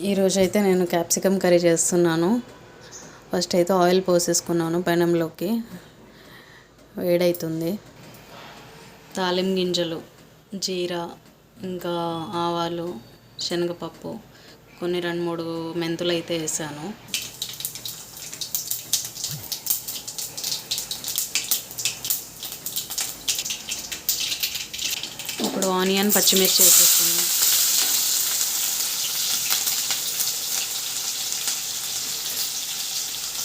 ఈరోజైతే నేను capsicum curry చేస్తున్నాను. ఫస్ట్ అయితే ఆయిల్ పోసేసుకున్నాను పెనంలోకి. వేడవుతుంది. తాలింపు గింజలు, జీరా, ఇంకా ఆవాలు, శనగపప్పు, కొన్ని 2-3 మెంతులు అయితే వేసాను. ఇప్పుడు ఆనియన్, పచ్చిమిర్చి వేసేస్తున్నాను.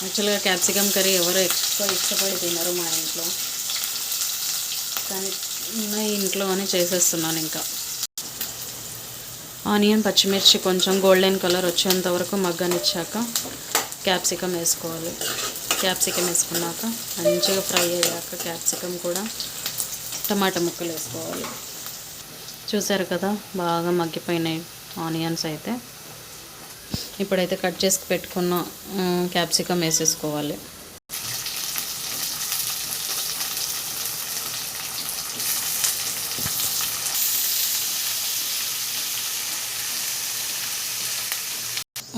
యాక్చువల్గా క్యాప్సికమ్ కర్రీ ఎవరు ఎక్కువ ఇష్టపడి తినరు మా ఇంట్లో, కానీ ఉన్న ఇంట్లోనే చేసేస్తున్నాను. ఇంకా ఆనియన్, పచ్చిమిర్చి కొంచెం గోల్డెన్ కలర్ వచ్చేంత వరకు మగ్గనిచ్చాక క్యాప్సికమ్ వేసుకోవాలి. క్యాప్సికమ్ వేసుకున్నాక మంచిగా ఫ్రై అయ్యాక క్యాప్సికమ్ కూడా టమాటా ముక్కలు వేసుకోవాలి. చూసారు కదా, బాగా మగ్గిపోయినాయి ఆనియన్స్ అయితే. ఇప్పుడైతే కట్ చేసి పెట్టుకున్న క్యాప్సికమ్ వేసేసుకోవాలి.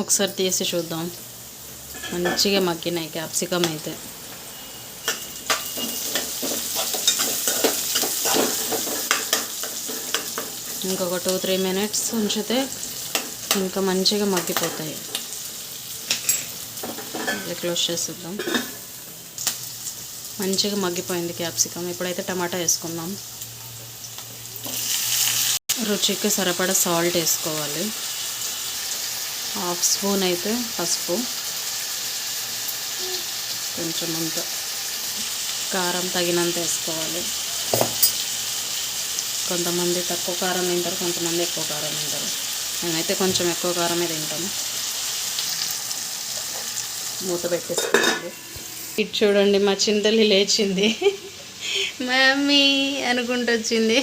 ఒకసారి తీసి చూద్దాం. మంచిగా మగ్గినాయి క్యాప్సికమ్ అయితే. ఇంకొక 2-3 మినిట్స్ ఉంచితే ఇంకా మంచిగా మగ్గిపోతాయి. క్లోజ్ చేసేద్దాం. మంచిగా మగ్గిపోయింది క్యాప్సికమ్. ఇప్పుడైతే టమాటా వేసుకుందాం. రుచికి సరిపడా సాల్ట్ వేసుకోవాలి. 1/2 స్పూన్ అయితే పసుపు, కొంచెం అంత కారం తగినంత వేసుకోవాలి. కొంతమంది తక్కువ కారం తింటారు, కొంతమంది ఎక్కువ కారం తింటారు. నేనైతే కొంచెం ఎక్కువ కారమే తింటాను. మూత పెట్టేసుకోండి. ఇటు చూడండి, మా చింతల్లి లేచింది. మమ్మీ అనుకుంటూ వచ్చింది.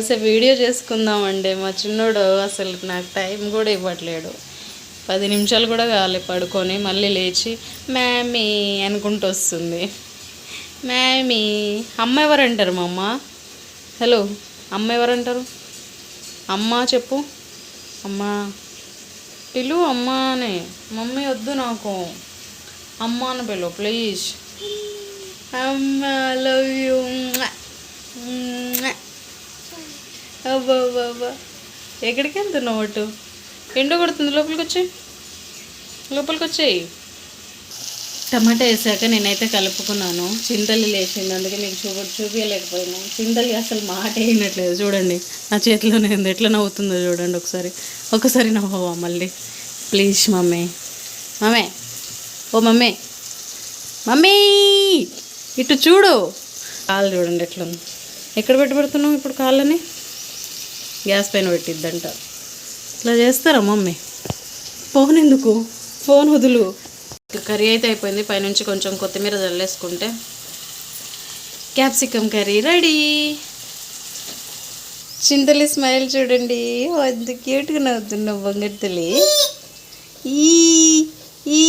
అసలు వీడియో చేసుకుందామండి. మా చిన్నోడు అసలు నాకు టైం కూడా ఇవ్వట్లేడు. 10 నిమిషాలు కూడా కాలే పడుకొని మళ్ళీ లేచి మమ్మీ అనుకుంటూ వస్తుంది. మమ్మీ అమ్మ ఎవరంటారు? మా అమ్మ. హలో, అమ్మ ఎవరంటారు? అమ్మ చెప్పు. అమ్మ పిలు, అమ్మ అని. మమ్మీ వద్దు నాకు, అమ్మ అని పిలు ప్లీజ్. అమ్మ లవ్ యూ. అబ్బా ఎక్కడికి వెళ్తున్నావు? అటు ఎండ కొడుతుంది. లోపలికి వచ్చేయి. టమాటా వేసాక నేనైతే కలుపుకున్నాను. చింతల్లి లేచింది, అందుకే మీకు చూపించలేకపోయినా. చింతల్లి అసలు మాట వేయనట్లేదు. చూడండి నా చేతిలోనే ఉంది, ఎట్లా నవ్వుతుందో చూడండి. ఒకసారి నవ్వవా మళ్ళీ ప్లీజ్? మమ్మీ ఓ మమ్మీ ఇటు చూడు. కాళ్ళు చూడండి ఎట్లుంది. ఎక్కడ పెడుతున్నావు ఇప్పుడు కాళ్ళని? గ్యాస్ పైన పెట్టిద్దంట. ఇట్లా చేస్తారా మమ్మీ? ఫోన్ ఎందుకు? ఫోన్ వదులు. కర్రీ అయితే అయిపోయింది. పైనుంచి కొంచెం కొత్తిమీర చల్లేసుకుంటే capsicum curry ready. Chintali smile చూడండి, అంత క్యూట్గా నవ్వుతున్నావు బంగారు తల్లి. ఈ